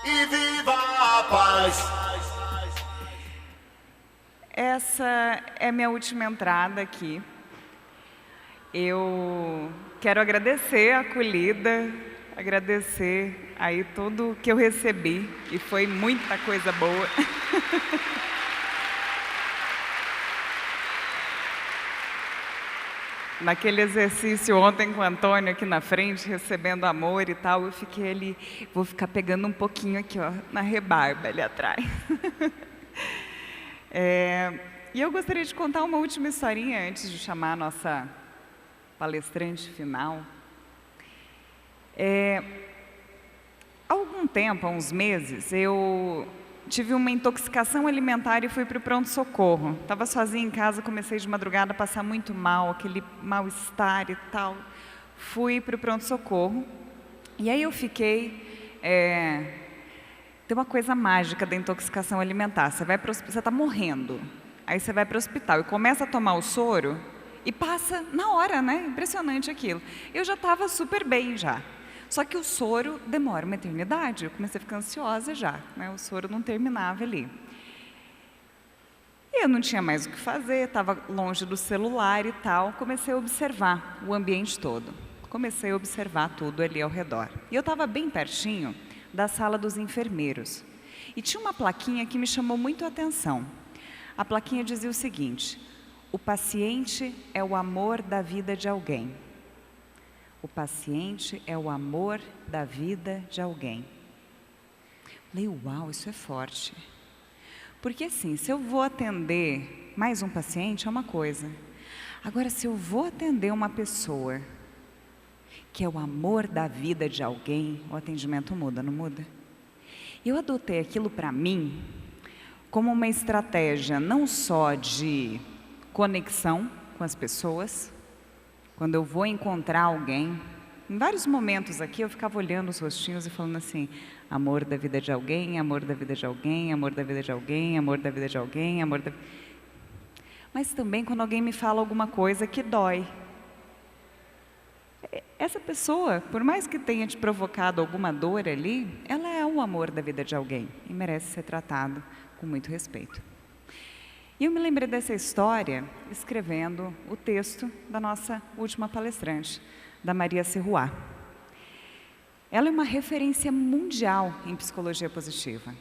E viva a paz. Essa é minha última entrada aqui. Eu quero agradecer a acolhida, agradecer aí tudo que eu recebi, e foi muita coisa boa. Naquele exercício ontem com o Antônio aqui na frente, recebendo amor e tal, eu fiquei ali, vou ficar pegando um pouquinho aqui, ó, na rebarba ali atrás. E eu gostaria de contar uma última historinha antes de chamar a nossa palestrante final. Há algum tempo, há uns meses, eu tive uma intoxicação alimentar e fui para o pronto-socorro. Estava sozinha em casa, comecei de madrugada a passar muito mal, aquele mal-estar e tal. Fui para o pronto-socorro e aí eu fiquei... Tem uma coisa mágica da intoxicação alimentar. Você está morrendo, aí você vai para o hospital e começa a tomar o soro e passa na hora, né? Impressionante aquilo. Eu já estava super bem já. Só que o soro demora uma eternidade. Eu comecei a ficar ansiosa já, né? O soro não terminava ali. E eu não tinha mais o que fazer, estava longe do celular e tal. Comecei a observar o ambiente todo. Comecei a observar tudo ali ao redor. E eu estava bem pertinho da sala dos enfermeiros. E tinha uma plaquinha que me chamou muito a atenção. A plaquinha dizia o seguinte: o paciente é o amor da vida de alguém. O paciente é o amor da vida de alguém. Falei, uau, isso é forte. Porque assim, se eu vou atender mais um paciente, é uma coisa. Agora, se eu vou atender uma pessoa que é o amor da vida de alguém, o atendimento muda, não muda? Eu adotei aquilo para mim como uma estratégia não só de conexão com as pessoas. Quando eu vou encontrar alguém, em vários momentos aqui eu ficava olhando os rostinhos e falando assim: amor da vida de alguém, amor da vida de alguém, amor da vida de alguém, amor da vida de alguém, amor da... Mas também quando alguém me fala alguma coisa que dói. Essa pessoa, por mais que tenha te provocado alguma dor ali, ela é o amor da vida de alguém e merece ser tratado com muito respeito. E eu me lembrei dessa história escrevendo o texto da nossa última palestrante, da Maria Sirois. Ela é uma referência mundial em psicologia positiva.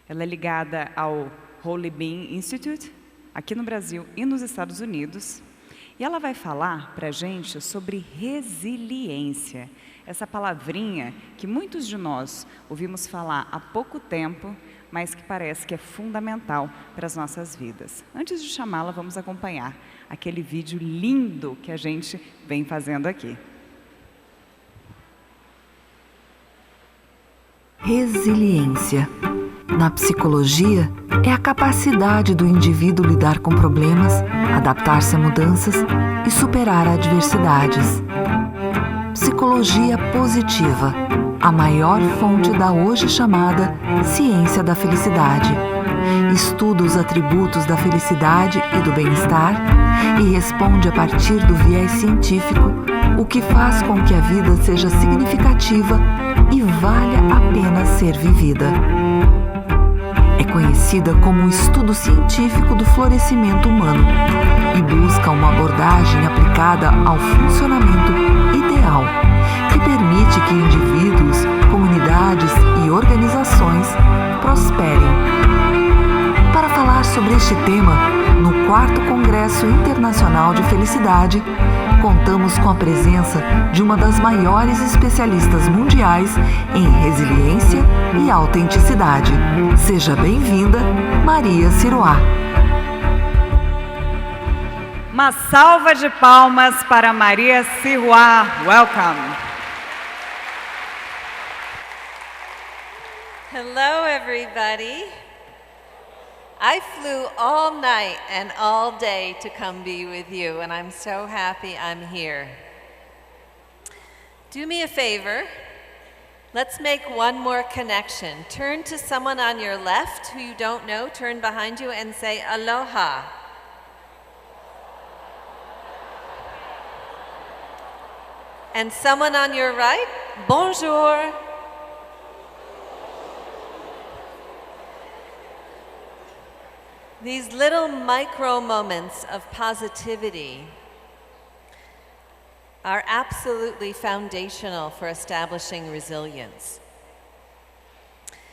Ela é ligada ao Holy Being Institute, aqui no Brasil e nos Estados Unidos. E ela vai falar para a gente sobre resiliência, essa palavrinha que muitos de nós ouvimos falar há pouco tempo, mas que parece que é fundamental para as nossas vidas. Antes de chamá-la, vamos acompanhar aquele vídeo lindo que a gente vem fazendo aqui. Resiliência. Na psicologia, é a capacidade do indivíduo lidar com problemas, adaptar-se a mudanças e superar adversidades. Psicologia positiva, a maior fonte da hoje chamada ciência da felicidade. Estuda os atributos da felicidade e do bem-estar e responde a partir do viés científico o que faz com que a vida seja significativa e valha a pena ser vivida. É conhecida como o estudo científico do florescimento humano e busca uma abordagem aplicada ao funcionamento ideal, que permite que indivíduos, comunidades e organizações prosperem. Para falar sobre este tema, no 4º Congresso Internacional de Felicidade, contamos com a presença de uma das maiores especialistas mundiais em resiliência e autenticidade. Seja bem-vinda, Maria Sirois. Uma salva de palmas para Maria Sirois. Welcome. Hello, everybody. I flew all night and all day to come be with you, and I'm so happy I'm here. Do me a favor. Let's make one more connection. Turn to someone on your left who you don't know, turn behind you and say aloha. And someone on your right, bonjour. These little micro moments of positivity are absolutely foundational for establishing resilience.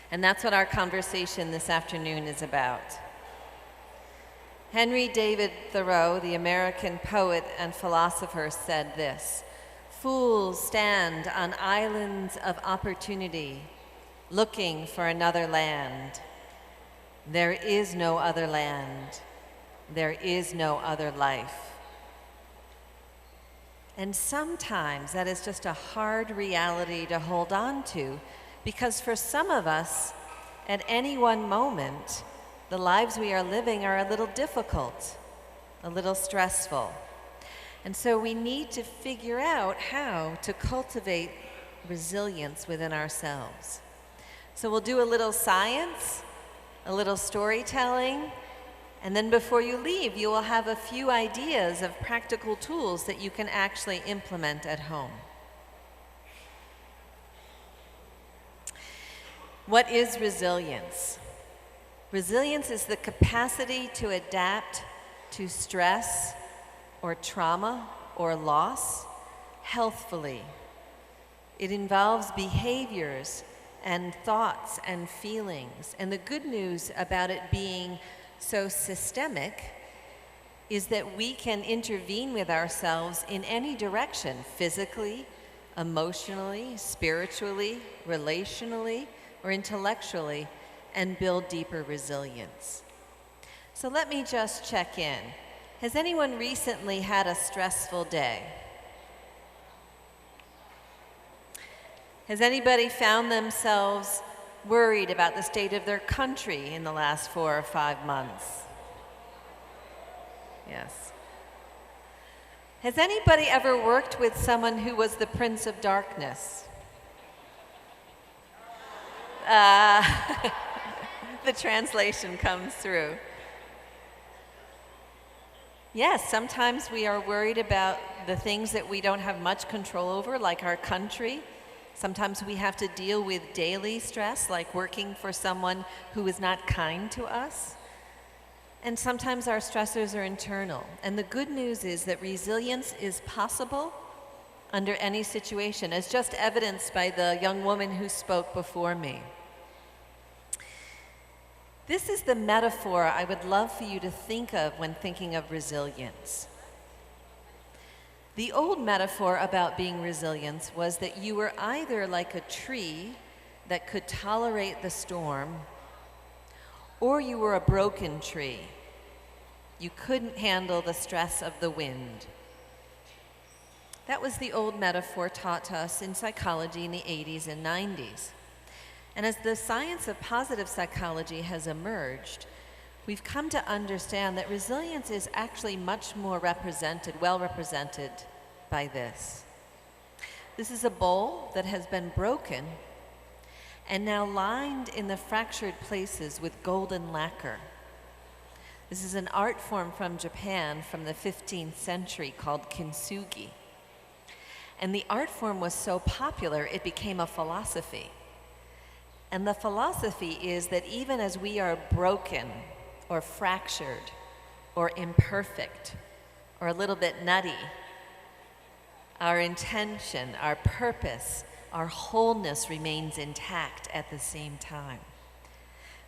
And that's what our conversation this afternoon is about. Henry David Thoreau, the American poet and philosopher, said this: "Fools stand on islands of opportunity, looking for another land. There is no other land. There is no other life." And sometimes that is just a hard reality to hold on to, because for some of us, at any one moment, the lives we are living are a little difficult, a little stressful. And so we need to figure out how to cultivate resilience within ourselves. So we'll do a little science, a little storytelling, and then before you leave, you will have a few ideas of practical tools that you can actually implement at home. What is resilience? Resilience is the capacity to adapt to stress or trauma or loss healthfully. It involves behaviors and thoughts and feelings. And the good news about it being so systemic is that we can intervene with ourselves in any direction, physically, emotionally, spiritually, relationally, or intellectually, and build deeper resilience. So let me just check in. Has anyone recently had a stressful day? Has anybody found themselves worried about the state of their country in the last 4 or 5 months? Yes. Has anybody ever worked with someone who was the Prince of Darkness? The translation comes through. Yes, sometimes we are worried about the things that we don't have much control over, like our country. Sometimes we have to deal with daily stress, like working for someone who is not kind to us. And sometimes our stressors are internal. And the good news is that resilience is possible under any situation, as just evidenced by the young woman who spoke before me. This is the metaphor I would love for you to think of when thinking of resilience. The old metaphor about being resilient was that you were either like a tree that could tolerate the storm, or you were a broken tree. You couldn't handle the stress of the wind. That was the old metaphor taught to us in psychology in the 80s and 90s. And as the science of positive psychology has emerged, we've come to understand that resilience is actually much more well represented by this. This is a bowl that has been broken and now lined in the fractured places with golden lacquer. This is an art form from Japan from the 15th century called kintsugi. And the art form was so popular, it became a philosophy. And the philosophy is that even as we are broken or fractured or imperfect or a little bit nutty, our intention, our purpose, our wholeness remains intact at the same time.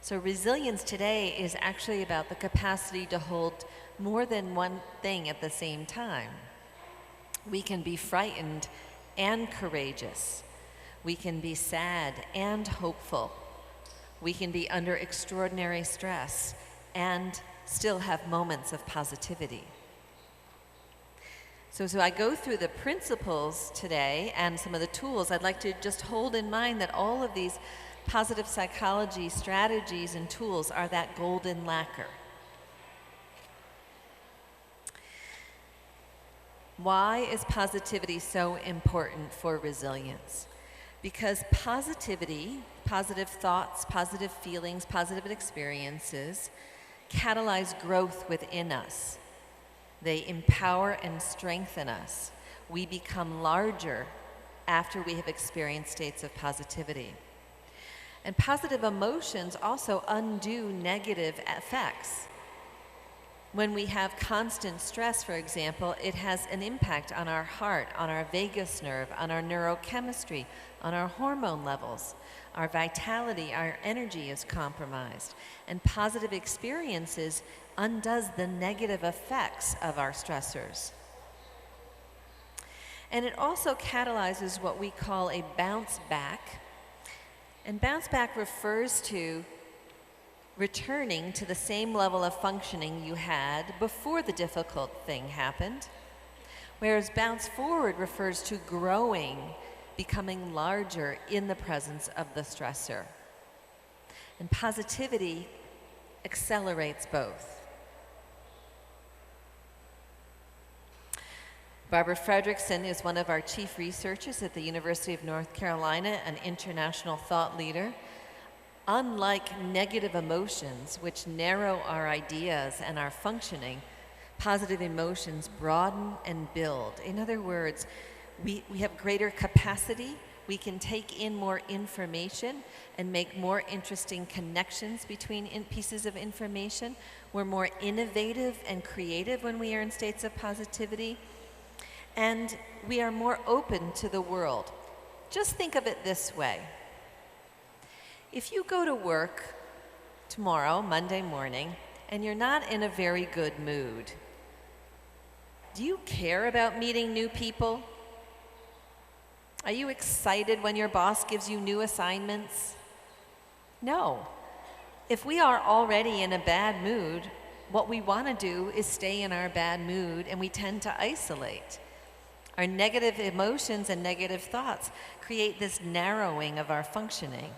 So resilience today is actually about the capacity to hold more than one thing at the same time. We can be frightened and courageous. We can be sad and hopeful. We can be under extraordinary stress and still have moments of positivity. So I go through the principles today and some of the tools. I'd like to just hold in mind that all of these positive psychology strategies and tools are that golden lacquer. Why is positivity so important for resilience? Because positivity, positive thoughts, positive feelings, positive experiences catalyze growth within us. They empower and strengthen us. we become larger after we have experienced states of positivity. And positive emotions also undo negative effects. When we have constant stress, for example, it has an impact on our heart, on our vagus nerve, on our neurochemistry, on our hormone levels. Our vitality, our energy is compromised. And positive experiences undoes the negative effects of our stressors. And it also catalyzes what we call a bounce back. And bounce back refers to returning to the same level of functioning you had before the difficult thing happened. Whereas bounce forward refers to growing, becoming larger in the presence of the stressor. And positivity accelerates both. Barbara Fredrickson is one of our chief researchers at the University of North Carolina, an international thought leader. Unlike negative emotions, which narrow our ideas and our functioning, positive emotions broaden and build. In other words, we have greater capacity, we can take in more information and make more interesting connections between pieces of information. We're more innovative and creative when we are in states of positivity. And we are more open to the world. Just think of it this way. If you go to work tomorrow, Monday morning, and you're not in a very good mood, do you care about meeting new people? Are you excited when your boss gives you new assignments? No. If we are already in a bad mood, what we want to do is stay in our bad mood, and we tend to isolate. Our negative emotions and negative thoughts create this narrowing of our functioning.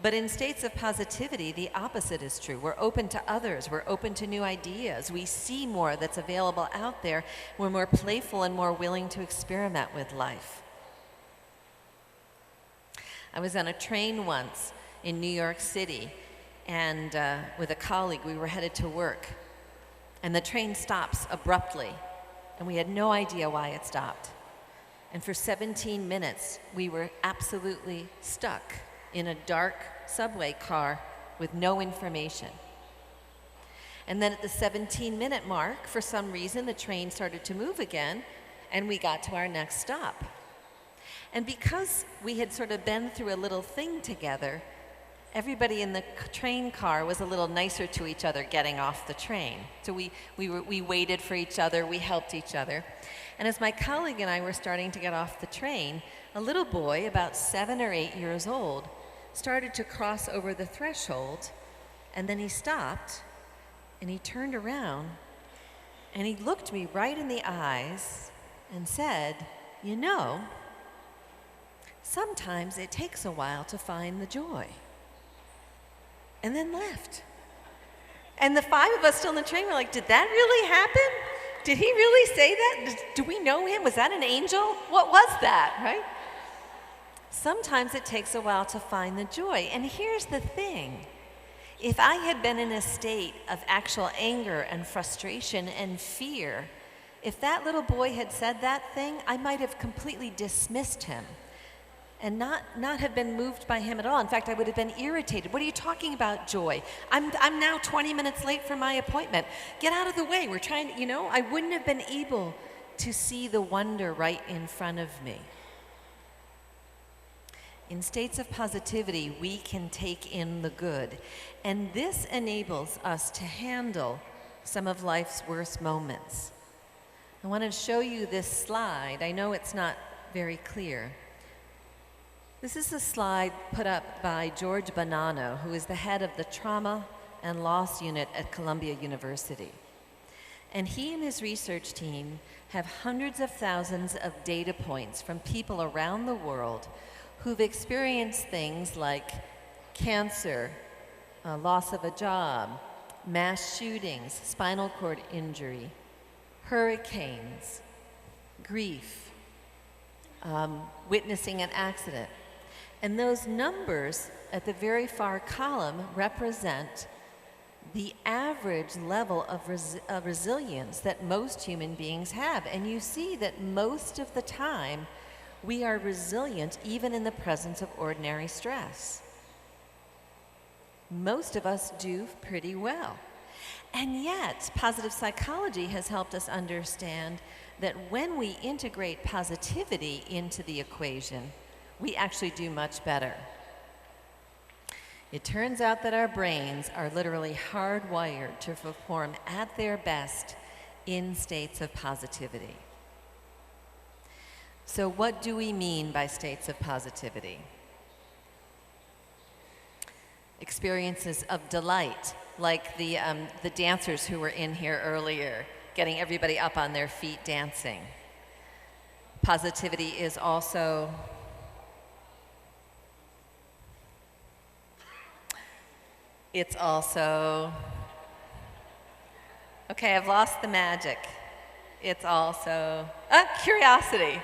But in states of positivity, the opposite is true. We're open to others. We're open to new ideas. We see more that's available out there. We're more playful and more willing to experiment with life. I was on a train once in New York City, and with a colleague, we were headed to work. And the train stops abruptly, and we had no idea why it stopped. And for 17 minutes, we were absolutely stuck in a dark subway car with no information. And then at the 17-minute mark, for some reason, the train started to move again, and we got to our next stop. And because we had sort of been through a little thing together, everybody in the train car was a little nicer to each other getting off the train. So we waited for each other, we helped each other. And as my colleague and I were starting to get off the train, a little boy, about 7 or 8 years old, started to cross over the threshold, and then he stopped, and he turned around, and he looked me right in the eyes and said, "You know, sometimes it takes a while to find the joy." And then left. And the 5 of us still in the train were like, did that really happen? Did he really say that? Do we know him? Was that an angel? What was that, right? Sometimes it takes a while to find the joy. And here's the thing. If I had been in a state of actual anger and frustration and fear, if that little boy had said that thing, I might have completely dismissed him and not have been moved by him at all. In fact, I would have been irritated. What are you talking about, joy? I'm now 20 minutes late for my appointment. Get out of the way. We're trying to, I wouldn't have been able to see the wonder right in front of me. In states of positivity, we can take in the good. And this enables us to handle some of life's worst moments. I want to show you this slide. I know it's not very clear. This is a slide put up by George Bonanno, who is the head of the Trauma and Loss Unit at Columbia University. And he and his research team have hundreds of thousands of data points from people around the world who've experienced things like cancer, loss of a job, mass shootings, spinal cord injury, hurricanes, grief, witnessing an accident. And those numbers at the very far column represent the average level of resilience that most human beings have. And you see that most of the time, we are resilient even in the presence of ordinary stress. Most of us do pretty well. And yet, positive psychology has helped us understand that when we integrate positivity into the equation, we actually do much better. It turns out that our brains are literally hardwired to perform at their best in states of positivity. So what do we mean by states of positivity? Experiences of delight, like the dancers who were in here earlier, getting everybody up on their feet dancing. Positivity is also okay, I've lost the magic. It's also curiosity.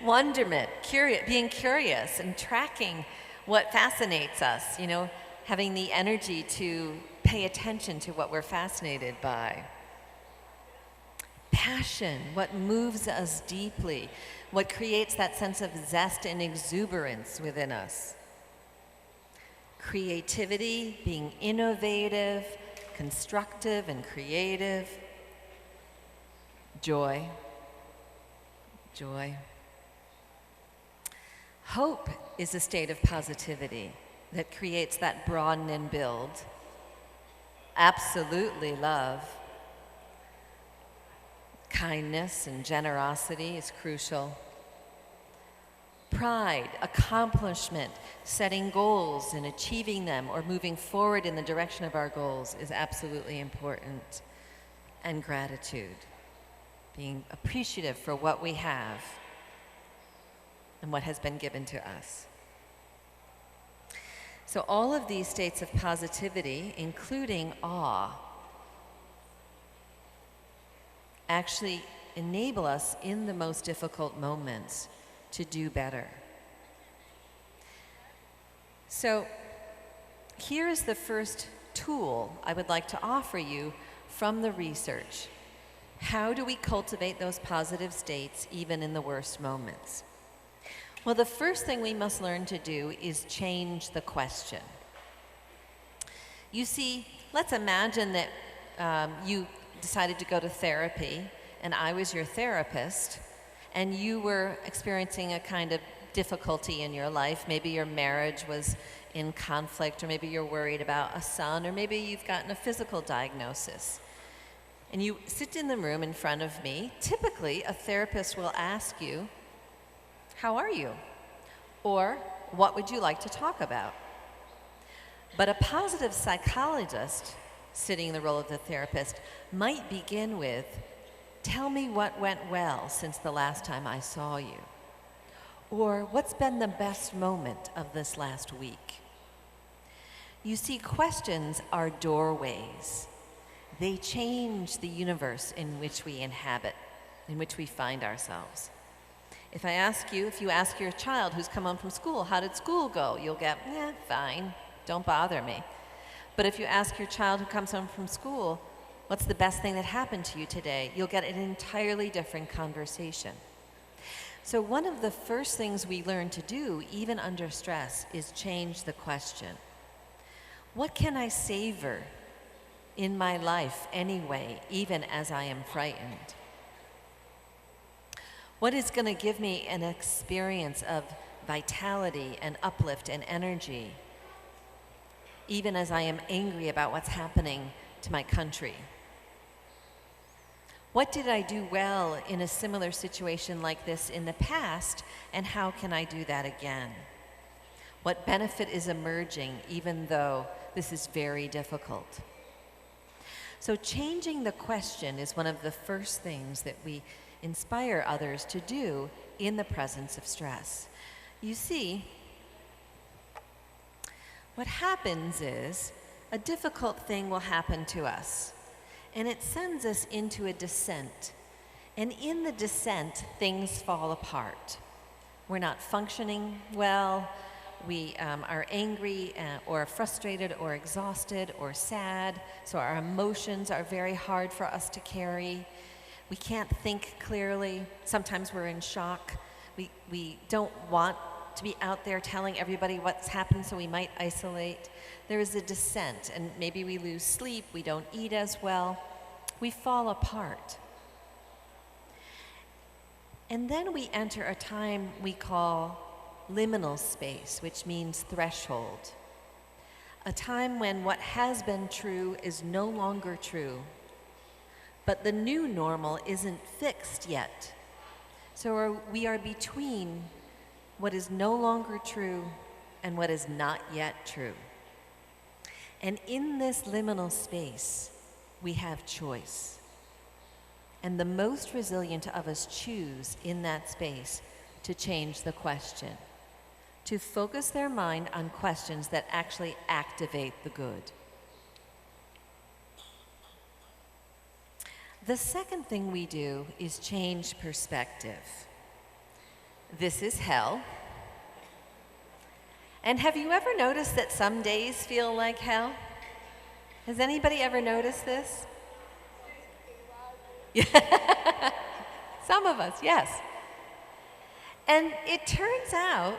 Wonderment, being curious and tracking what fascinates us, you know, having the energy to pay attention to what we're fascinated by. Passion, what moves us deeply, what creates that sense of zest and exuberance within us. Creativity, being innovative, constructive, and creative. Joy. Hope is a state of positivity that creates that broaden and build. Absolutely love. Kindness and generosity is crucial. Pride, accomplishment, setting goals and achieving them or moving forward in the direction of our goals is absolutely important. And gratitude, being appreciative for what we have and what has been given to us. So all of these states of positivity, including awe, actually enable us in the most difficult moments to do better. So here is the first tool I would like to offer you from the research. How do we cultivate those positive states even in the worst moments? Well, the first thing we must learn to do is change the question. You see, let's imagine that you decided to go to therapy and I was your therapist and you were experiencing a kind of difficulty in your life. Maybe your marriage was in conflict, or maybe you're worried about a son, or maybe you've gotten a physical diagnosis. And you sit in the room in front of me. Typically, a therapist will ask you, "How are you?" Or, "What would you like to talk about?" But a positive psychologist, sitting in the role of the therapist, might begin with, "Tell me what went well since the last time I saw you." Or, "What's been the best moment of this last week?" You see, questions are doorways. They change the universe in which we inhabit, in which we find ourselves. If you ask your child who's come home from school, "How did school go?" You'll get, "Fine, don't bother me." But if you ask your child who comes home from school, "What's the best thing that happened to you today?" you'll get an entirely different conversation. So one of the first things we learn to do, even under stress, is change the question. What can I savor in my life anyway, even as I am frightened? What is going to give me an experience of vitality and uplift and energy, even as I am angry about what's happening to my country? What did I do well in a similar situation like this in the past, and how can I do that again? What benefit is emerging, even though this is very difficult? So changing the question is one of the first things that we inspire others to do in the presence of stress. You see, what happens is a difficult thing will happen to us, and it sends us into a descent. And in the descent, things fall apart. We're not functioning well, We are angry or frustrated or exhausted or sad, so our emotions are very hard for us to carry. We can't think clearly. Sometimes we're in shock. We don't want to be out there telling everybody what's happened, so we might isolate. There is a descent, and maybe we lose sleep, we don't eat as well. We fall apart. And then we enter a time we call liminal space, which means threshold. A time when what has been true is no longer true, but the new normal isn't fixed yet. So we are between what is no longer true and what is not yet true. And in this liminal space, we have choice. And the most resilient of us choose in that space to change the question, to focus their mind on questions that actually activate the good. The second thing we do is change perspective. This is hell. And have you ever noticed that some days feel like hell? Has anybody ever noticed this? Some of us, yes. And it turns out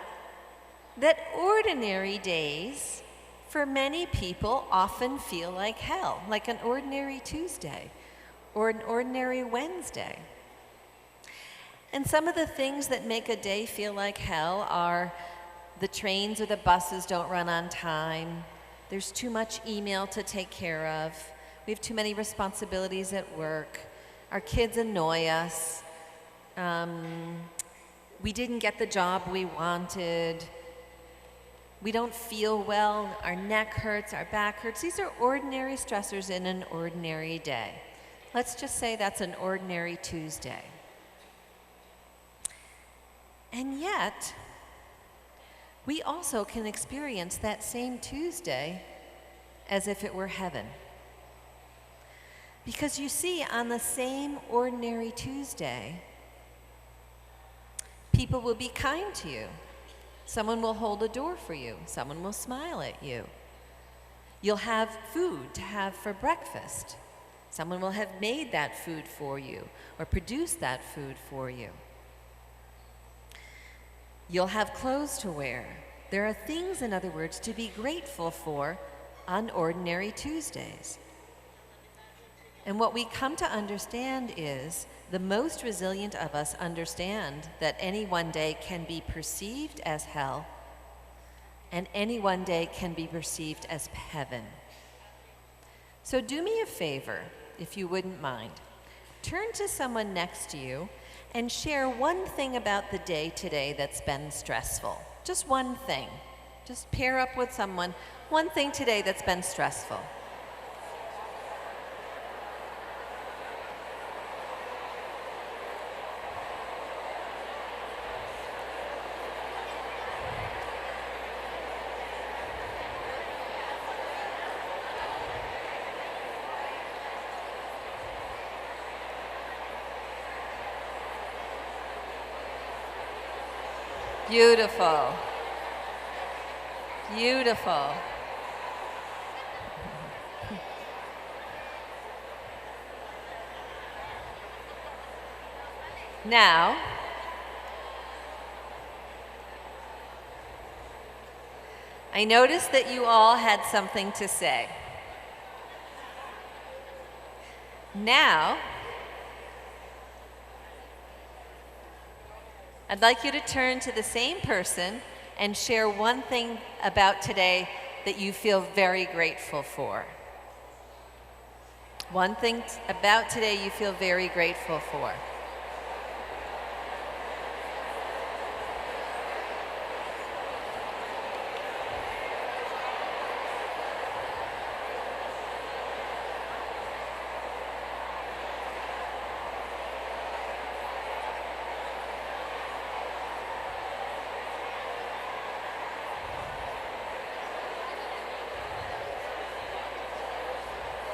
that ordinary days for many people often feel like hell, like an ordinary Tuesday or an ordinary Wednesday. And some of the things that make a day feel like hell are the trains or the buses don't run on time, there's too much email to take care of, we have too many responsibilities at work, our kids annoy us, we didn't get the job we wanted, we don't feel well, our neck hurts, our back hurts. These are ordinary stressors in an ordinary day. Let's just say that's an ordinary Tuesday. And yet, we also can experience that same Tuesday as if it were heaven. Because you see, on the same ordinary Tuesday, people will be kind to you. Someone will hold a door for you. Someone will smile at you. You'll have food to have for breakfast. Someone will have made that food for you or produced that food for you. You'll have clothes to wear. There are things, in other words, to be grateful for on ordinary Tuesdays. And what we come to understand is the most resilient of us understand that any one day can be perceived as hell and any one day can be perceived as heaven. So do me a favor, if you wouldn't mind. Turn to someone next to you and share one thing about the day today that's been stressful. Just one thing. Just pair up with someone. One thing today that's been stressful. Beautiful. Beautiful. Now, I noticed that you all had something to say. Now, I'd like you to turn to the same person and share one thing about today that you feel very grateful for. One thing about today you feel very grateful for.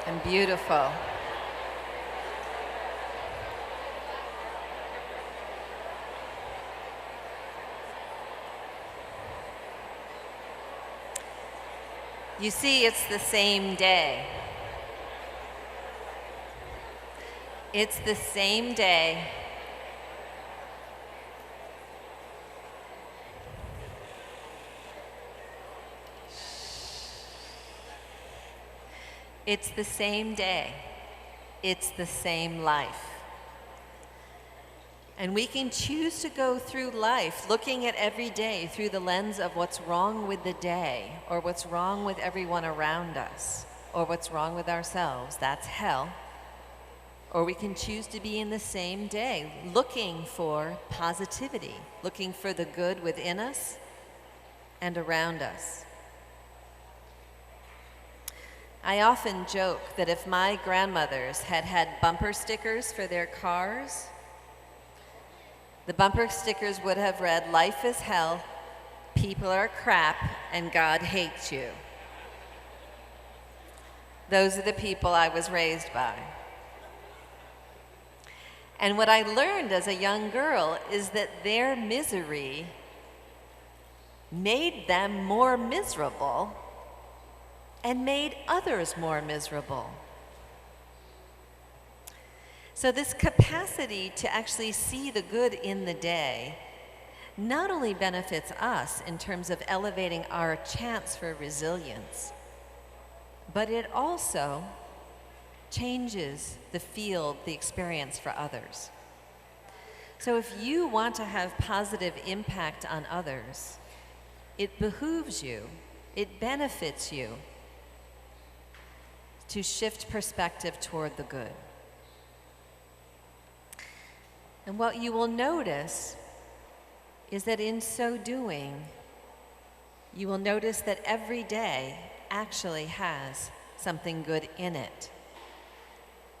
And beautiful. You see, it's the same day. It's the same day. It's the same day. It's the same life. And we can choose to go through life looking at every day through the lens of what's wrong with the day, or what's wrong with everyone around us, or what's wrong with ourselves. That's hell. Or we can choose to be in the same day, looking for positivity, looking for the good within us and around us. I often joke that if my grandmothers had had bumper stickers for their cars, the bumper stickers would have read, "Life is hell, people are crap, and God hates you." Those are the people I was raised by. And what I learned as a young girl is that their misery made them more miserable and made others more miserable. So this capacity to actually see the good in the day not only benefits us in terms of elevating our chance for resilience, but it also changes the field, the experience for others. So if you want to have positive impact on others, it behooves you, it benefits you to shift perspective toward the good. And what you will notice is that in so doing, you will notice that every day actually has something good in it.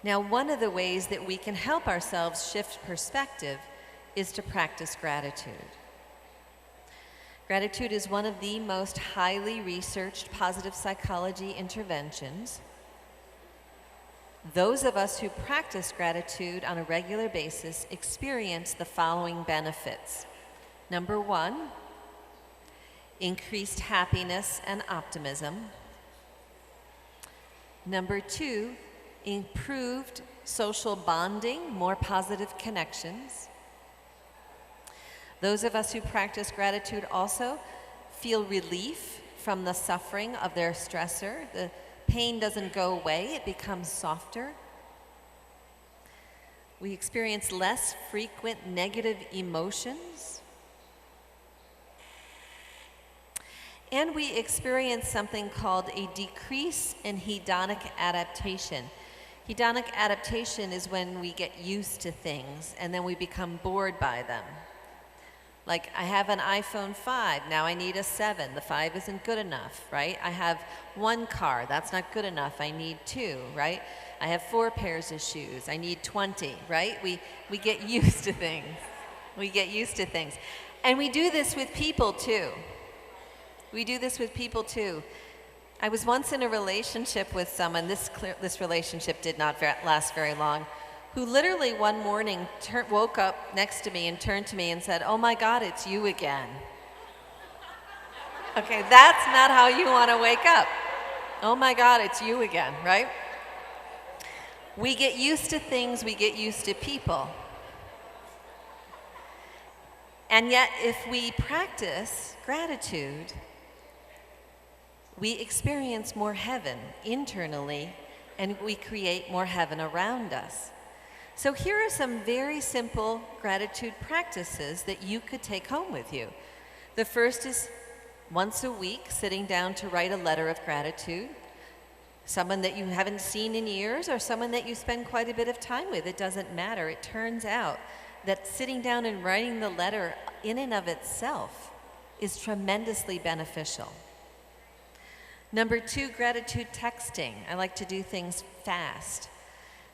Now, one of the ways that we can help ourselves shift perspective is to practice gratitude. Gratitude is one of the most highly researched positive psychology interventions. Those of us who practice gratitude on a regular basis experience the following benefits. Number one, increased happiness and optimism. Number two, improved social bonding, more positive connections. Those of us who practice gratitude also feel relief from the suffering of their stressor. The pain doesn't go away, it becomes softer. We experience less frequent negative emotions. And we experience something called a decrease in hedonic adaptation. Hedonic adaptation is when we get used to things and then we become bored by them. Like, I have an iPhone 5, now I need a 7. The 5 isn't good enough, right? I have one car, that's not good enough, I need 2, right? I have 4 pairs of shoes, I need 20, right? We get used to things. We get used to things. And we do this with people too. We do this with people too. I was once in a relationship with someone, this relationship did not last very long, who literally one morning woke up next to me and turned to me and said, "Oh my God, it's you again." Okay, that's not how you want to wake up. Oh my God, it's you again, right? We get used to things, we get used to people. And yet, if we practice gratitude, we experience more heaven internally, and we create more heaven around us. So here are some very simple gratitude practices that you could take home with you. The first is once a week, sitting down to write a letter of gratitude. Someone that you haven't seen in years or someone that you spend quite a bit of time with, it doesn't matter. It turns out that sitting down and writing the letter in and of itself is tremendously beneficial. Number 2, gratitude texting. I like to do things fast.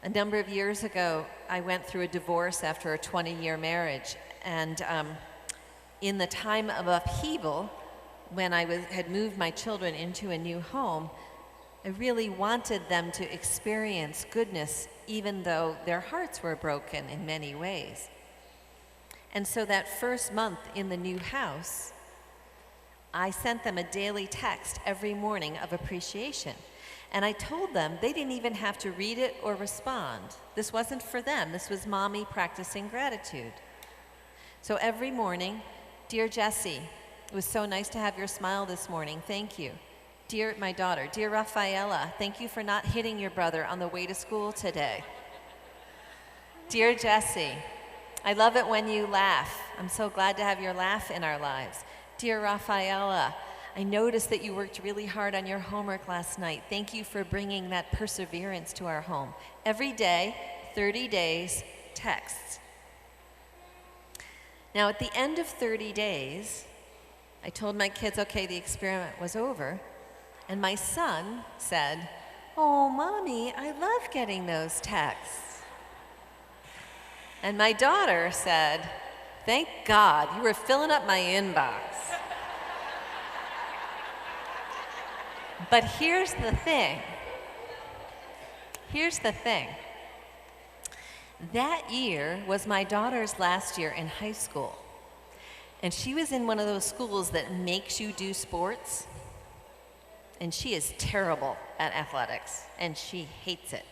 A number of years ago, I went through a divorce after a 20-year marriage, and in the time of upheaval, when I had moved my children into a new home, I really wanted them to experience goodness even though their hearts were broken in many ways. And so that first month in the new house, I sent them a daily text every morning of appreciation. And I told them they didn't even have to read it or respond. This wasn't for them. This was mommy practicing gratitude. So every morning, dear Jessie, it was so nice to have your smile this morning. Thank you. Dear my daughter, dear Rafaela, thank you for not hitting your brother on the way to school today. Dear Jessie, I love it when you laugh. I'm so glad to have your laugh in our lives. Dear Rafaela, I noticed that you worked really hard on your homework last night. Thank you for bringing that perseverance to our home. Every day, 30 days, texts. Now, at the end of 30 days, I told my kids, okay, the experiment was over. And my son said, oh, Mommy, I love getting those texts. And my daughter said, thank God, you were filling up my inbox. But here's the thing. Here's the thing. That year was my daughter's last year in high school. And she was in one of those schools that makes you do sports. And she is terrible at athletics, and she hates it.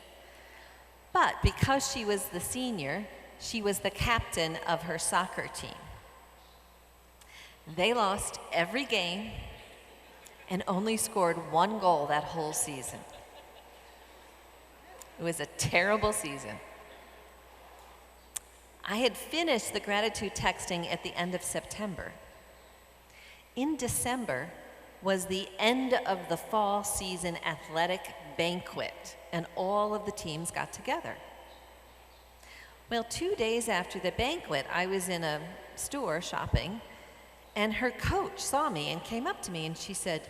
But because she was the senior, she was the captain of her soccer team. They lost every game and only scored 1 goal that whole season. It was a terrible season. I had finished the gratitude texting at the end of September. In December was the end of the fall season athletic banquet, and all of the teams got together. Well, 2 days after the banquet, I was in a store shopping, and her coach saw me and came up to me and she said,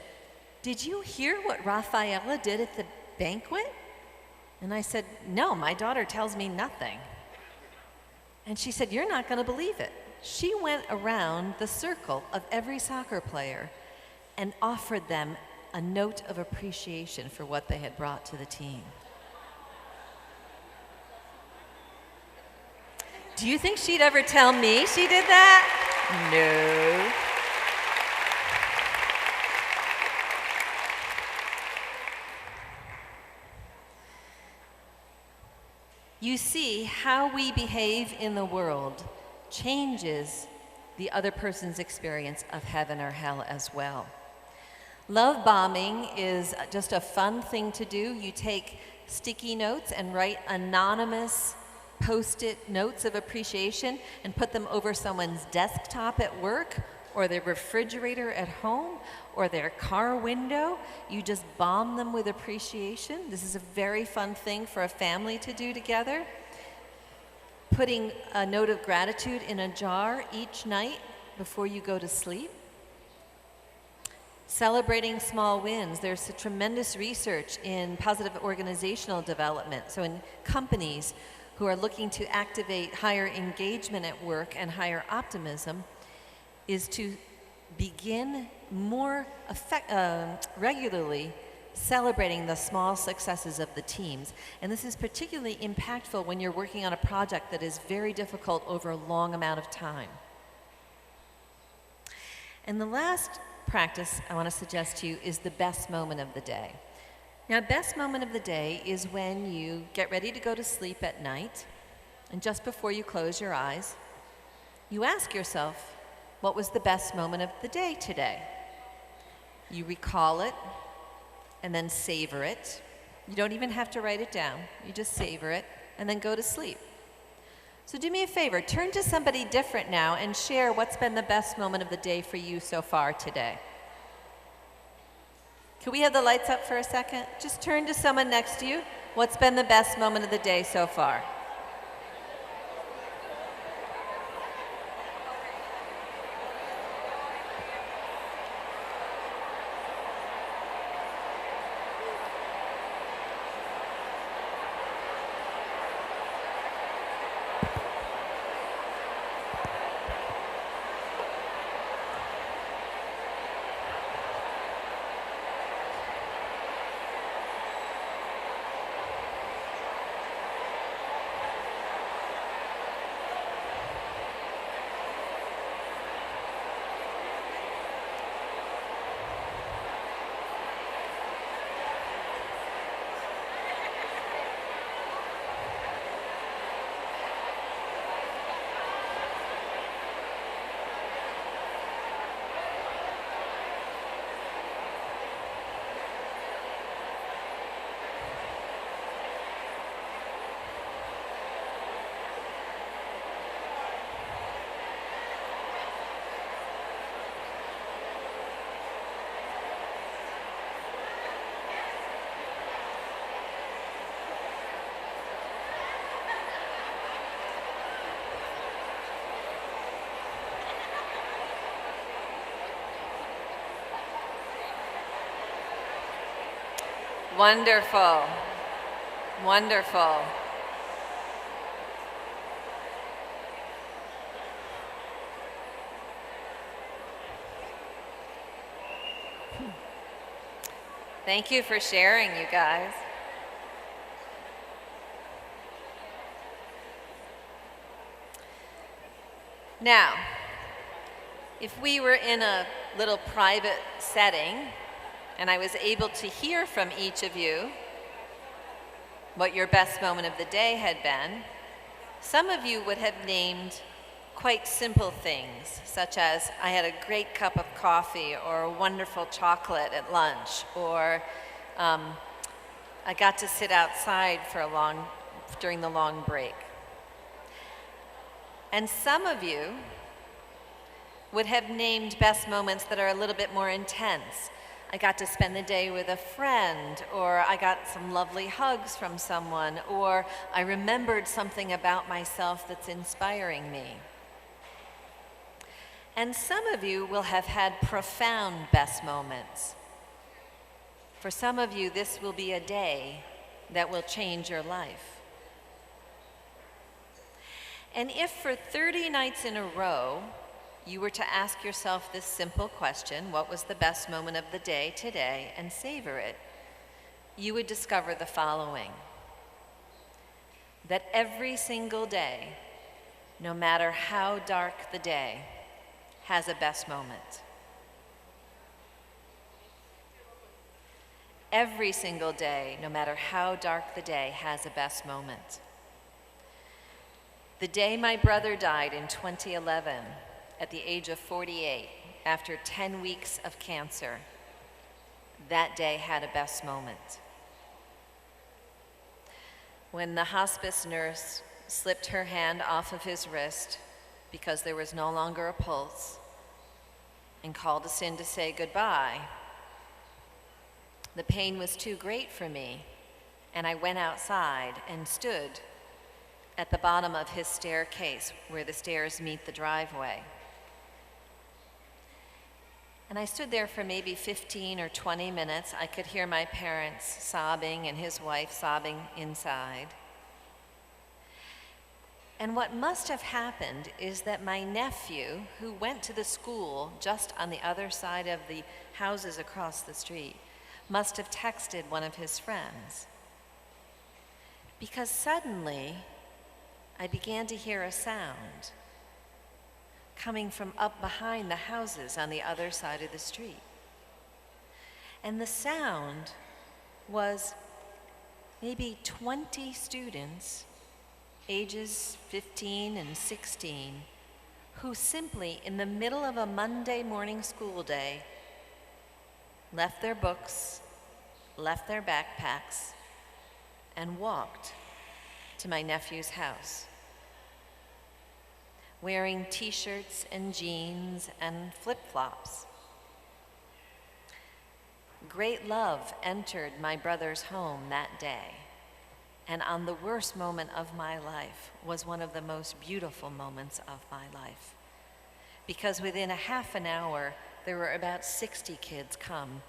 did you hear what Rafaela did at the banquet? And I said, no, my daughter tells me nothing. And she said, you're not going to believe it. She went around the circle of every soccer player and offered them a note of appreciation for what they had brought to the team. Do you think she'd ever tell me she did that? No. You see, how we behave in the world changes the other person's experience of heaven or hell as well. Love bombing is just a fun thing to do. You take sticky notes and write anonymous post-it notes of appreciation and put them over someone's desktop at work or their refrigerator at home or their car window. You just bomb them with appreciation. This is a very fun thing for a family to do together. Putting a note of gratitude in a jar each night before you go to sleep. Celebrating small wins. There's tremendous research in positive organizational development. So in companies who are looking to activate higher engagement at work and higher optimism, is to begin more regularly celebrating the small successes of the teams. And this is particularly impactful when you're working on a project that is very difficult over a long amount of time. And the last practice I want to suggest to you is the best moment of the day. Now, best moment of the day is when you get ready to go to sleep at night, and just before you close your eyes, you ask yourself, what was the best moment of the day today? You recall it, and then savor it. You don't even have to write it down. You just savor it, and then go to sleep. So do me a favor, turn to somebody different now and share what's been the best moment of the day for you so far today. Can we have the lights up for a second? Just turn to someone next to you. What's been the best moment of the day so far? Wonderful. Wonderful. Thank you for sharing, you guys. Now, if we were in a little private setting and I was able to hear from each of you what your best moment of the day had been, some of you would have named quite simple things, such as I had a great cup of coffee or a wonderful chocolate at lunch, or I got to sit outside during the long break. And some of you would have named best moments that are a little bit more intense. I got to spend the day with a friend, or I got some lovely hugs from someone, or I remembered something about myself that's inspiring me. And some of you will have had profound best moments. For some of you, this will be a day that will change your life. And if for 30 nights in a row, you were to ask yourself this simple question, what was the best moment of the day today, and savor it, you would discover the following: that every single day, no matter how dark the day, has a best moment. Every single day, no matter how dark the day, has a best moment. The day my brother died in 2011, at the age of 48, after 10 weeks of cancer, that day had a best moment. When the hospice nurse slipped her hand off of his wrist because there was no longer a pulse and called us in to say goodbye, the pain was too great for me, and I went outside and stood at the bottom of his staircase where the stairs meet the driveway. And I stood there for maybe 15 or 20 minutes. I could hear my parents sobbing and his wife sobbing inside. And what must have happened is that my nephew, who went to the school just on the other side of the houses across the street, must have texted one of his friends. Because suddenly, I began to hear a sound coming from up behind the houses on the other side of the street. And the sound was maybe 20 students, ages 15 and 16, who simply, in the middle of a Monday morning school day, left their books, left their backpacks, and walked to my nephew's house, wearing t-shirts and jeans and flip-flops. Great love entered my brother's home that day, and on the worst moment of my life was one of the most beautiful moments of my life. Because within a half an hour, there were about 60 kids come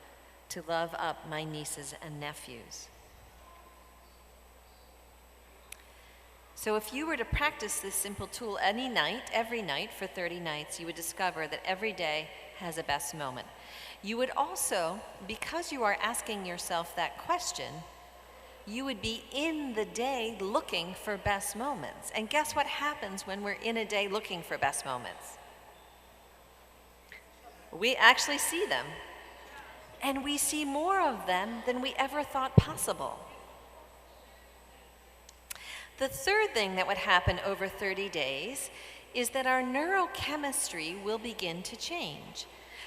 to love up my nieces and nephews. So if you were to practice this simple tool every night for 30 nights, you would discover that every day has a best moment. You would also, because you are asking yourself that question, you would be in the day looking for best moments. And guess what happens when we're in a day looking for best moments? We actually see them. And we see more of them than we ever thought possible. The third thing that would happen over 30 days is that our neurochemistry will begin to change,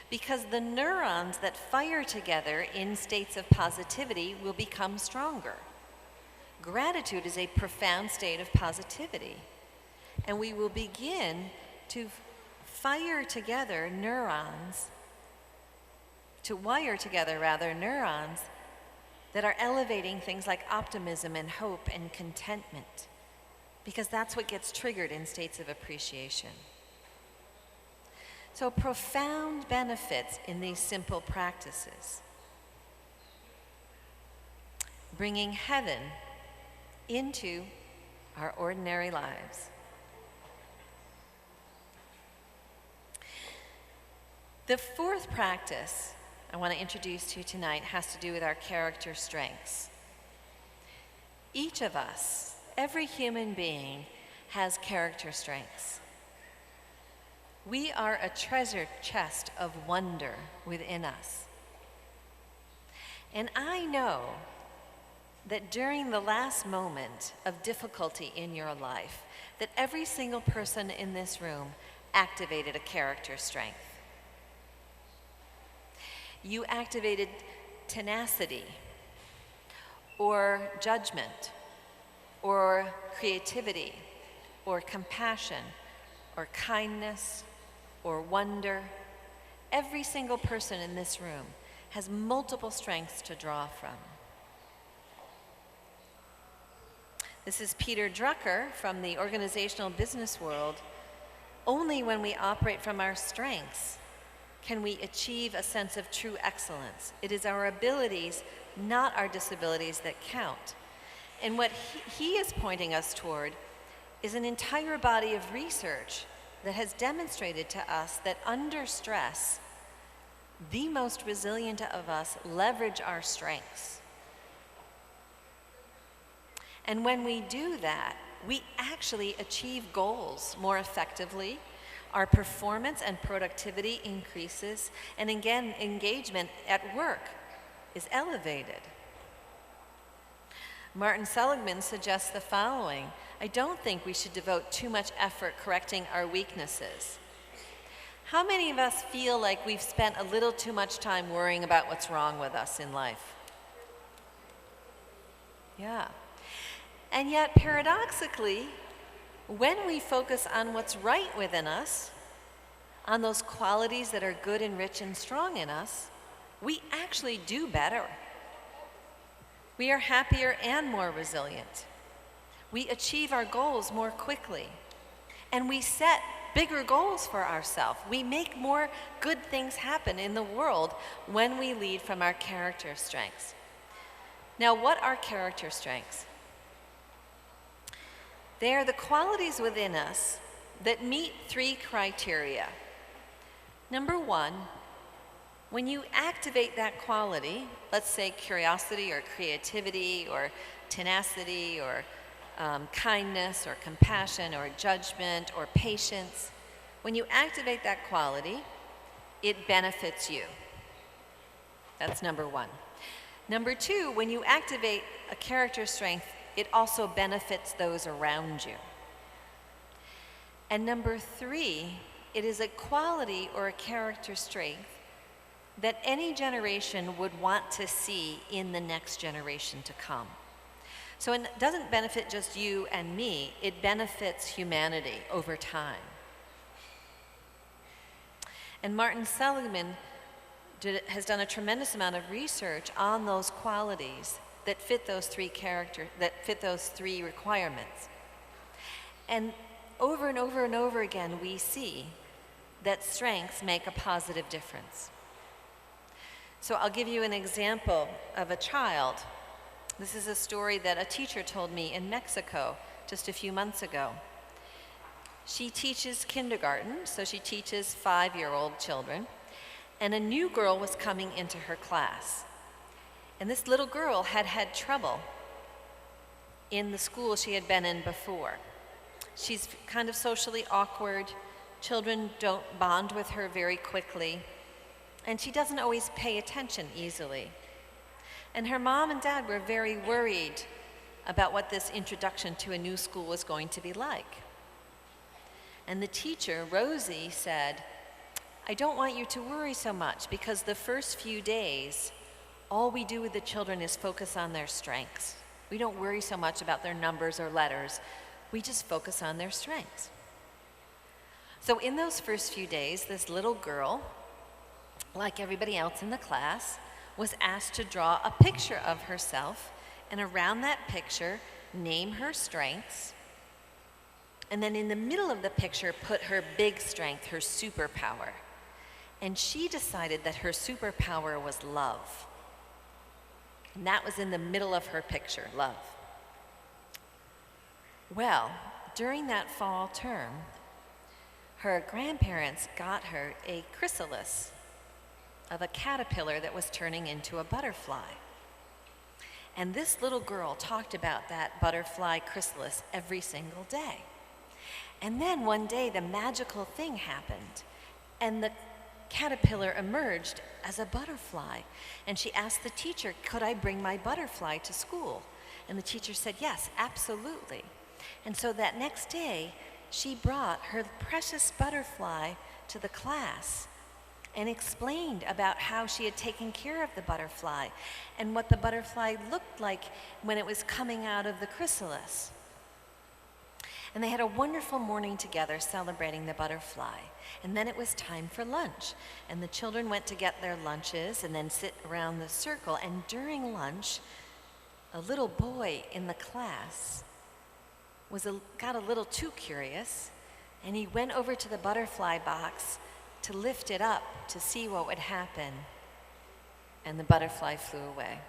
because the neurons that fire together in states of positivity will become stronger. Gratitude is a profound state of positivity, and we will begin to wire together neurons that are elevating things like optimism and hope and contentment, because that's what gets triggered in states of appreciation. So profound benefits in these simple practices. bringing heaven into our ordinary lives. The fourth practice I want to introduce to you tonight has to do with our character strengths. Each of us, every human being, has character strengths. We are a treasure chest of wonder within us. And I know that during the last moment of difficulty in your life, that every single person in this room activated a character strength. You activated tenacity, or judgment, or creativity, or compassion, or kindness, or wonder. Every single person in this room has multiple strengths to draw from. This is Peter Drucker from the organizational business world. Only when we operate from our strengths can we achieve a sense of true excellence. It is our abilities, not our disabilities, that count. And what he is pointing us toward is an entire body of research that has demonstrated to us that under stress, the most resilient of us leverage our strengths. And when we do that, we actually achieve goals more effectively. Our performance and productivity increases, and again, engagement at work is elevated. Martin Seligman suggests the following: I don't think we should devote too much effort correcting our weaknesses. How many of us feel like we've spent a little too much time worrying about what's wrong with us in life? Yeah. And yet, paradoxically, when we focus on what's right within us, on those qualities that are good and rich and strong in us, we actually do better. We are happier and more resilient. We achieve our goals more quickly. And we set bigger goals for ourselves. We make more good things happen in the world when we lead from our character strengths. Now, what are character strengths? They are the qualities within us that meet three criteria. Number one, when you activate that quality, let's say curiosity or creativity or tenacity or kindness or compassion or judgment or patience, when you activate that quality, it benefits you. That's number one. Number two, when you activate a character strength, it also benefits those around you. And number three, it is a quality or a character strength that any generation would want to see in the next generation to come. So it doesn't benefit just you and me, it benefits humanity over time. And Martin Seligman has done a tremendous amount of research on those qualities that fit those three requirements. And over and over and over again, we see that strengths make a positive difference. So I'll give you an example of a child. This is a story that a teacher told me in Mexico just a few months ago. She teaches kindergarten, so she teaches 5-year-old children, and a new girl was coming into her class. And this little girl had had trouble in the school she had been in before. She's kind of socially awkward. Children don't bond with her very quickly. And she doesn't always pay attention easily. And her mom and dad were very worried about what this introduction to a new school was going to be like. And the teacher, Rosie, said, I don't want you to worry so much because the first few days, all we do with the children is focus on their strengths. We don't worry so much about their numbers or letters. We just focus on their strengths. So in those first few days, this little girl, like everybody else in the class, was asked to draw a picture of herself, and around that picture, name her strengths, and then in the middle of the picture, put her big strength, her superpower. And she decided that her superpower was love. And that was in the middle of her picture, love. Well, during that fall term, her grandparents got her a chrysalis of a caterpillar that was turning into a butterfly. And this little girl talked about that butterfly chrysalis every single day. And then one day the magical thing happened, and the caterpillar emerged as a butterfly. And she asked the teacher, could I bring my butterfly to school? And the teacher said, yes, absolutely. And so that next day, she brought her precious butterfly to the class and explained about how she had taken care of the butterfly and what the butterfly looked like when it was coming out of the chrysalis. And they had a wonderful morning together celebrating the butterfly. And then it was time for lunch. And the children went to get their lunches and then sit around the circle. And during lunch, a little boy in the class got a little too curious, and he went over to the butterfly box to lift it up to see what would happen. And the butterfly flew away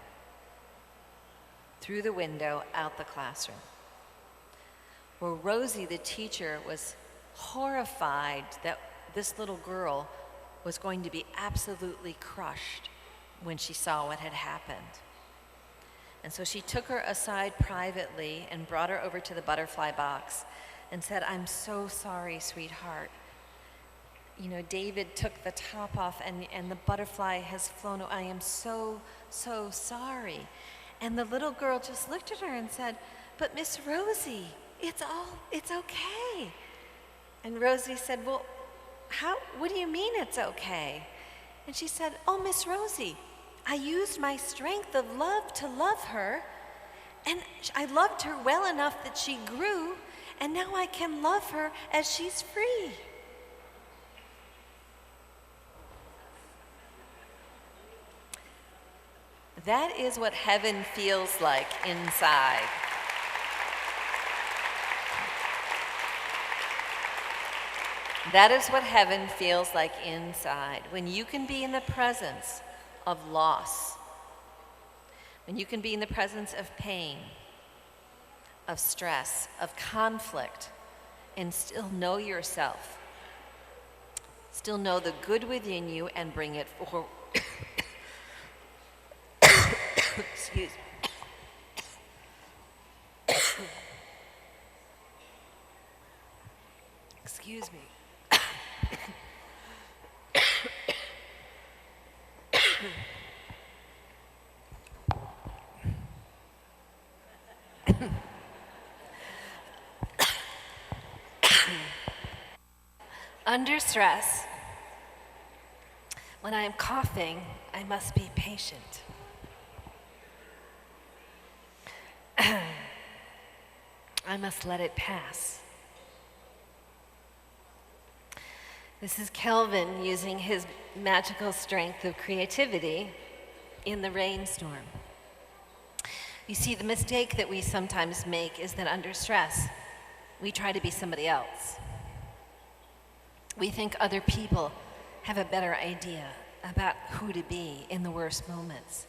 through the window out the classroom. Well, Rosie, the teacher, was horrified that this little girl was going to be absolutely crushed when she saw what had happened. And so she took her aside privately and brought her over to the butterfly box and said, I'm so sorry, sweetheart. You know, David took the top off and the butterfly has flown away. I am so, so sorry. And the little girl just looked at her and said, but Miss Rosie, it's okay. And Rosie said, well, what do you mean it's okay? And she said, oh, Miss Rosie, I used my strength of love to love her, and I loved her well enough that she grew, and now I can love her as she's free. That is what heaven feels like inside. That is what heaven feels like inside. When you can be in the presence of loss, when you can be in the presence of pain, of stress, of conflict, and still know yourself, still know the good within you and bring it forward. Excuse me. Excuse me. Under stress, when I am coughing, I must be patient. I must let it pass. This is Kelvin using his magical strength of creativity in the rainstorm. You see, the mistake that we sometimes make is that under stress, we try to be somebody else. We think other people have a better idea about who to be in the worst moments.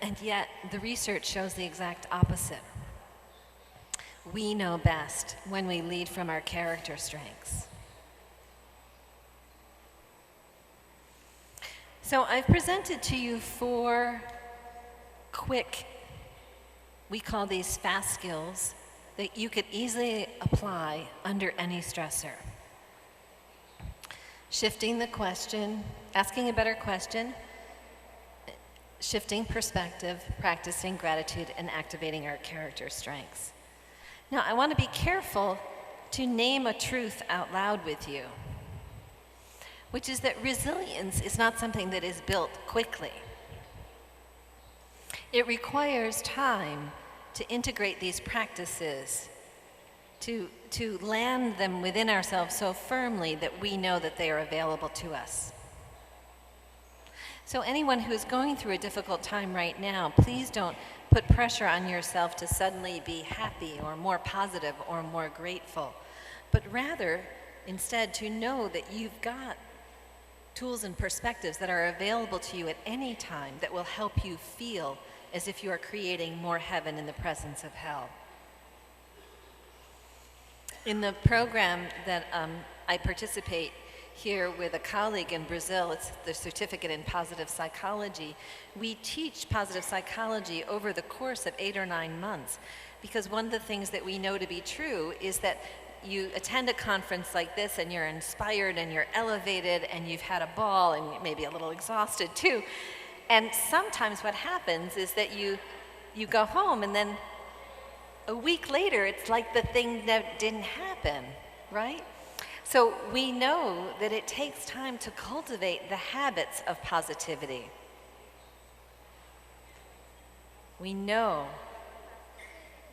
And yet, the research shows the exact opposite. We know best when we lead from our character strengths. So I've presented to you 4 quick, we call these fast skills, that you could easily apply under any stressor. Shifting the question, asking a better question, shifting perspective, practicing gratitude, and activating our character strengths. Now, I want to be careful to name a truth out loud with you, which is that resilience is not something that is built quickly. It requires time to integrate these practices, to land them within ourselves so firmly that we know that they are available to us. So anyone who is going through a difficult time right now, please don't put pressure on yourself to suddenly be happy or more positive or more grateful, but rather, instead, to know that you've got tools and perspectives that are available to you at any time that will help you feel as if you are creating more heaven in the presence of hell. In the program that I participate here with a colleague in Brazil, it's the Certificate in Positive Psychology, we teach positive psychology over the course of 8 or 9 months, because one of the things that we know to be true is that you attend a conference like this and you're inspired and you're elevated and you've had a ball and maybe a little exhausted too. And sometimes what happens is that you go home and then a week later it's like the thing that didn't happen, right? So we know that it takes time to cultivate the habits of positivity. We know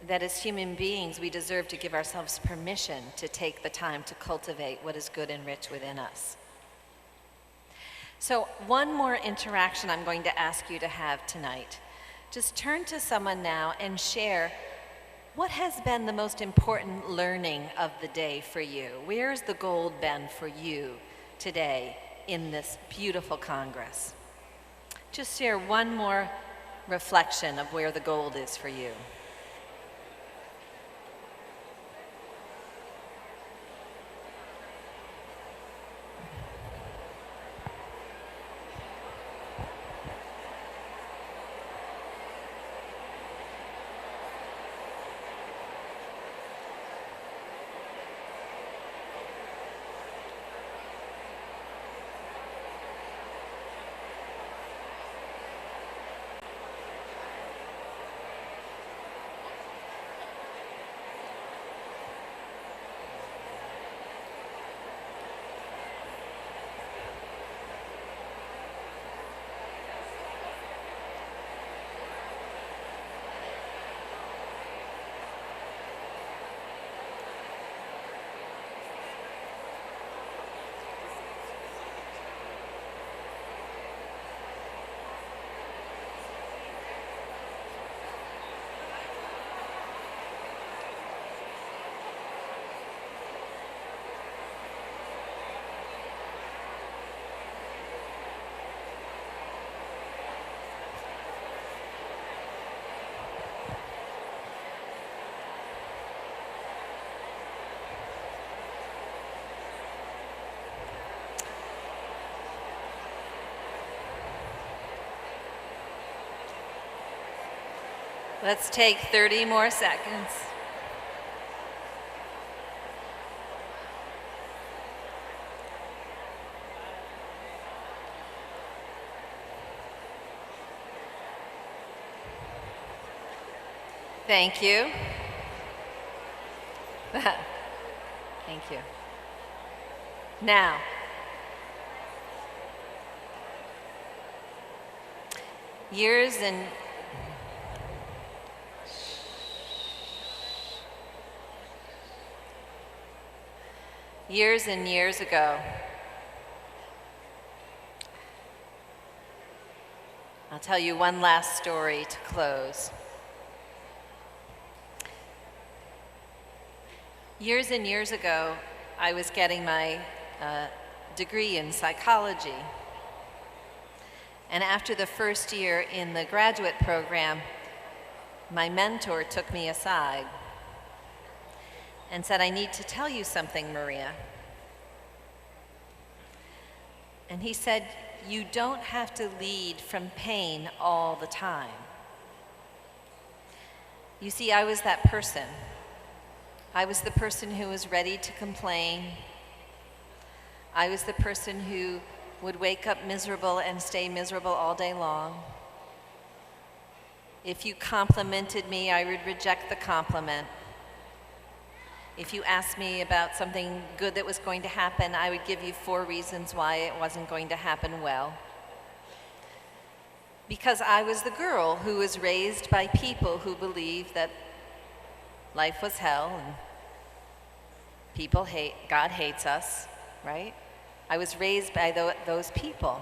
that as human beings, we deserve to give ourselves permission to take the time to cultivate what is good and rich within us. So one more interaction I'm going to ask you to have tonight. Just turn to someone now and share what has been the most important learning of the day for you. Where's the gold been for you today in this beautiful Congress? Just share one more reflection of where the gold is for you. Let's take 30 more seconds. Thank you. Thank you. Now, years and years ago, I'll tell you one last story to close. Years and years ago, I was getting my degree in psychology. And after the first year in the graduate program, my mentor took me aside and said, "I need to tell you something, Maria." And he said, "You don't have to lead from pain all the time." You see, I was that person. I was the person who was ready to complain. I was the person who would wake up miserable and stay miserable all day long. If you complimented me, I would reject the compliment. If you asked me about something good that was going to happen, I would give you 4 reasons why it wasn't going to happen well. Because I was the girl who was raised by people who believed that life was hell and God hates us, right? I was raised by those people.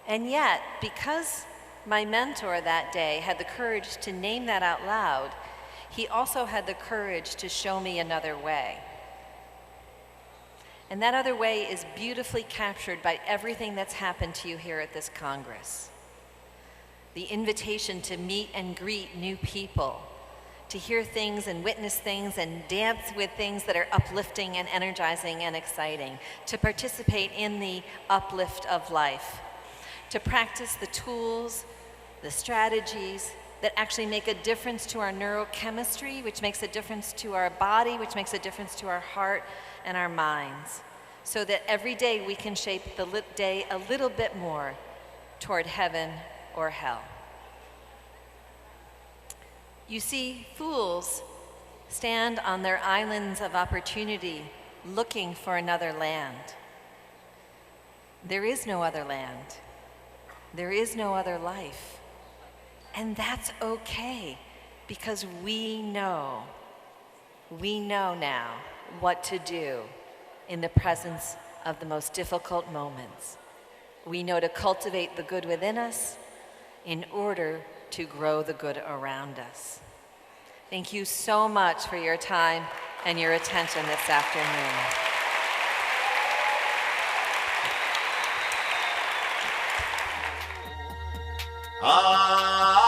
And yet, because my mentor that day had the courage to name that out loud, he also had the courage to show me another way. And that other way is beautifully captured by everything that's happened to you here at this Congress. The invitation to meet and greet new people, to hear things and witness things and dance with things that are uplifting and energizing and exciting, to participate in the uplift of life, to practice the tools, the strategies that actually make a difference to our neurochemistry, which makes a difference to our body, which makes a difference to our heart and our minds, so that every day we can shape the day a little bit more toward heaven or hell. You see, fools stand on their islands of opportunity looking for another land. There is no other land. There is no other life. And that's okay, because we know now what to do in the presence of the most difficult moments. We know to cultivate the good within us in order to grow the good around us. Thank you so much for your time and your attention this afternoon. Ah